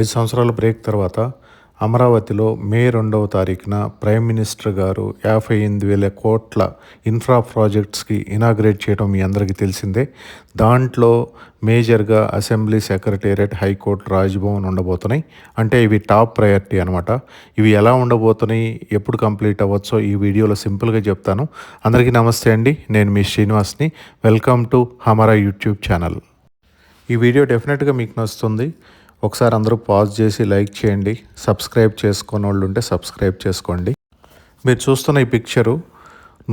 5 సంవత్సరాల బ్రేక్ తర్వాత అమరావతిలో మే 2వ తారీఖున ప్రైమ్ మినిస్టర్ గారు 58,000 కోట్ల ఇన్ఫ్రా ప్రాజెక్ట్స్కి ఇనాగ్రేట్ చేయడం మీ అందరికీ తెలిసిందే. దాంట్లో మేజర్గా అసెంబ్లీ, సెక్రటేరియట్, హైకోర్టు, రాజ్భవన్ ఉండబోతున్నాయి. అంటే ఇవి టాప్ ప్రయారిటీ అనమాట. ఇవి ఎలా ఉండబోతున్నాయి, ఎప్పుడు కంప్లీట్ అవ్వచ్చో ఈ వీడియోలో సింపుల్గా చెప్తాను. అందరికీ నమస్తే అండి, నేను మీ శ్రీనివాస్ని. వెల్కమ్ టు హమారా యూట్యూబ్ ఛానల్. ఈ వీడియో డెఫినెట్గా మీకు నచ్చుతుంది. ఒకసారి అందరూ పాజ్ చేసి లైక్ చేయండి. సబ్స్క్రైబ్ చేసుకున్న వాళ్ళు ఉంటే సబ్స్క్రైబ్ చేసుకోండి. మీరు చూస్తున్న ఈ పిక్చరు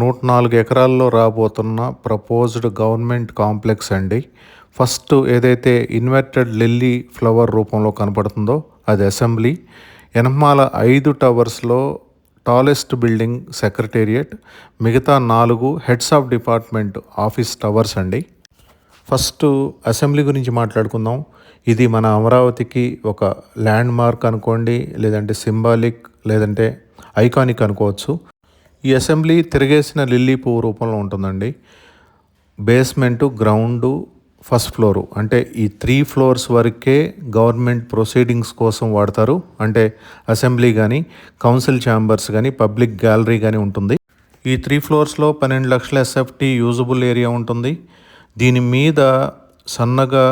104 ఎకరాల్లో రాబోతున్న ప్రపోజ్డ్ గవర్నమెంట్ కాంప్లెక్స్ అండి. ఫస్ట్ ఏదైతే ఇన్వర్టెడ్ లిల్లీ ఫ్లవర్ రూపంలో కనపడుతుందో అది అసెంబ్లీ. ఎనమాల 5 టవర్స్లో టాలెస్ట్ బిల్డింగ్ సెక్రటేరియట్, మిగతా 4 heads of department office towers అండి. ఫస్ట్ అసెంబ్లీ గురించి మాట్లాడుకుందాం. ఇది మన అమరావతికి ఒక ల్యాండ్ మార్క్ అనుకోండి, లేదంటే సింబాలిక్, లేదంటే ఐకానిక్ అనుకోవచ్చు. ఈ అసెంబ్లీ తిరిగేసిన లిల్లీ పువ్వు రూపంలో ఉంటుందండి. బేస్మెంటు, గ్రౌండు, ఫస్ట్ ఫ్లోరు, అంటే ఈ 3 ఫ్లోర్స్ వరకే గవర్నమెంట్ ప్రొసీడింగ్స్ కోసం వాడతారు. అంటే అసెంబ్లీ కానీ, కౌన్సిల్ ఛాంబర్స్ కానీ, పబ్లిక్ గ్యాలరీ కానీ ఉంటుంది. ఈ 3 ఫ్లోర్స్లో 12 లక్షల ఎస్ఎఫ్టీ యూజబుల్ ఏరియా ఉంటుంది. దీని మీద సన్నగా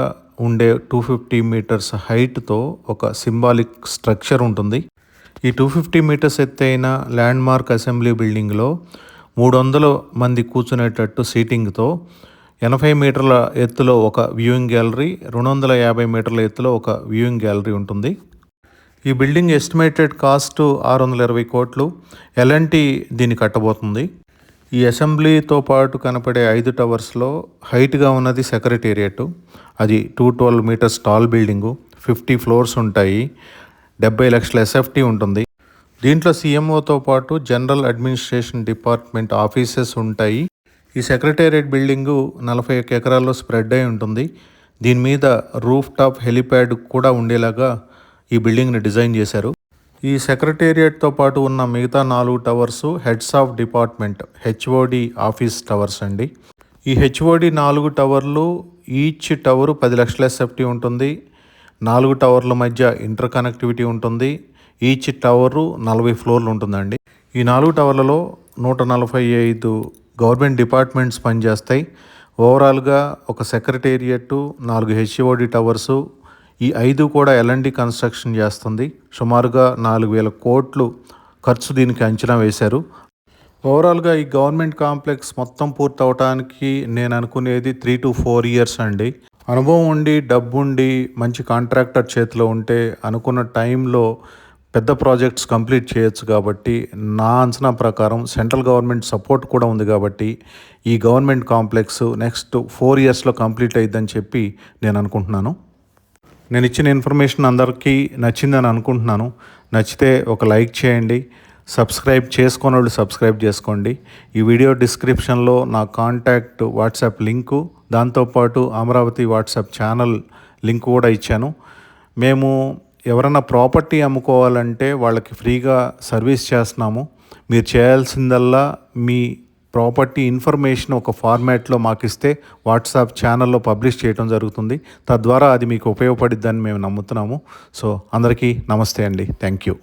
ఉండే 250 మీటర్స్ హైట్తో ఒక సింబాలిక్ స్ట్రక్చర్ ఉంటుంది. ఈ 250 మీటర్స్ ఎత్తైన ల్యాండ్ మార్క్ అసెంబ్లీ బిల్డింగ్లో 300 మంది కూర్చునేటట్టు సీటింగ్తో 80 మీటర్ల ఎత్తులో ఒక వ్యూయింగ్ గ్యాలరీ, 250 మీటర్ల ఎత్తులో ఒక వ్యూయింగ్ గ్యాలరీ ఉంటుంది. ఈ బిల్డింగ్ ఎస్టిమేటెడ్ కాస్ట్ 620 కోట్లు. ఎల్ఎన్టీ దీన్ని కట్టబోతుంది. ఈ అసెంబ్లీతో పాటు కనపడే 5 టవర్స్లో హైట్గా ఉన్నది సెక్రటేరియట్. అది 212 మీటర్స్ టాల్ బిల్డింగు, 50 ఫ్లోర్స్ ఉంటాయి, 70 లక్షల ఎస్ఎఫ్టీ ఉంటుంది. దీంట్లో సీఎంఓతో పాటు జనరల్ అడ్మినిస్ట్రేషన్ డిపార్ట్మెంట్ ఆఫీసెస్ ఉంటాయి. ఈ సెక్రటేరియట్ బిల్డింగు 41 ఎకరాల్లో స్ప్రెడ్ అయి ఉంటుంది. దీని మీద రూఫ్ టాప్ హెలిప్యాడ్ కూడా ఉండేలాగా ఈ బిల్డింగ్ని డిజైన్ చేశారు. ఈ సెక్రటేరియట్తో పాటు ఉన్న మిగతా 4 towers heads of department HOD office towers అండి. ఈ హెచ్ఓడి 4 టవర్లు ఈచ్ టవరు 10 లక్షల ఎస్ఎఫ్టీ ఉంటుంది. 4 టవర్ల మధ్య ఇంటర్ కనెక్టివిటీ ఉంటుంది. ఈచ్ టవరు 40 ఫ్లోర్లు ఉంటుందండి. ఈ 4 టవర్లలో 145 గవర్నమెంట్ డిపార్ట్మెంట్స్ పనిచేస్తాయి. ఓవరాల్గా ఒక సెక్రటేరియట్, 4 హెచ్ఓడి టవర్సు, ఈ 5 కూడా ఎల్ఎన్టీ కన్స్ట్రక్షన్ చేస్తుంది. సుమారుగా 4,000 కోట్లు ఖర్చు దీనికి అంచనా వేశారు. ఓవరాల్గా ఈ గవర్నమెంట్ కాంప్లెక్స్ మొత్తం పూర్తి అవడానికి నేను అనుకునేది 3 to 4 ఇయర్స్ అండి. అనుభవం ఉండి, డబ్బుండి, మంచి కాంట్రాక్టర్ చేతిలో ఉంటే అనుకున్న టైంలో పెద్ద ప్రాజెక్ట్స్ కంప్లీట్ చేయొచ్చు. కాబట్టి నా అంచనా ప్రకారం సెంట్రల్ గవర్నమెంట్ సపోర్ట్ కూడా ఉంది కాబట్టి ఈ గవర్నమెంట్ కాంప్లెక్స్ నెక్స్ట్ 4 ఇయర్స్లో కంప్లీట్ అయ్యిద్దని చెప్పి నేను అనుకుంటున్నాను. నేను ఇచ్చిన ఇన్ఫర్మేషన్ అందరికీ నచ్చిందని అనుకుంటున్నాను. నచ్చితే ఒక లైక్ చేయండి. సబ్స్క్రైబ్ చేసుకోని వాళ్ళు సబ్స్క్రైబ్ చేసుకోండి. ఈ వీడియో డిస్క్రిప్షన్లో నా కాంటాక్ట్ వాట్సాప్ లింకు, దాంతోపాటు అమరావతి వాట్సాప్ ఛానల్ లింక్ కూడా ఇచ్చాను. మేము ఎవరైనా ప్రాపర్టీ అమ్ముకోవాలంటే వాళ్ళకి ఫ్రీగా సర్వీస్ చేస్తున్నాము. మీరు చేయాల్సిందల్లా మీ ప్రాపర్టీ ఇన్ఫర్మేషన్ ఒక ఫార్మాట్లో మాకు ఇస్తే వాట్సాప్ ఛానల్లో పబ్లిష్ చేయడం జరుగుతుంది. తద్వారా అది మీకు ఉపయోగపడిద్దని మేము నమ్ముతున్నాము. సో అందరికీ నమస్తే అండి. Thank you.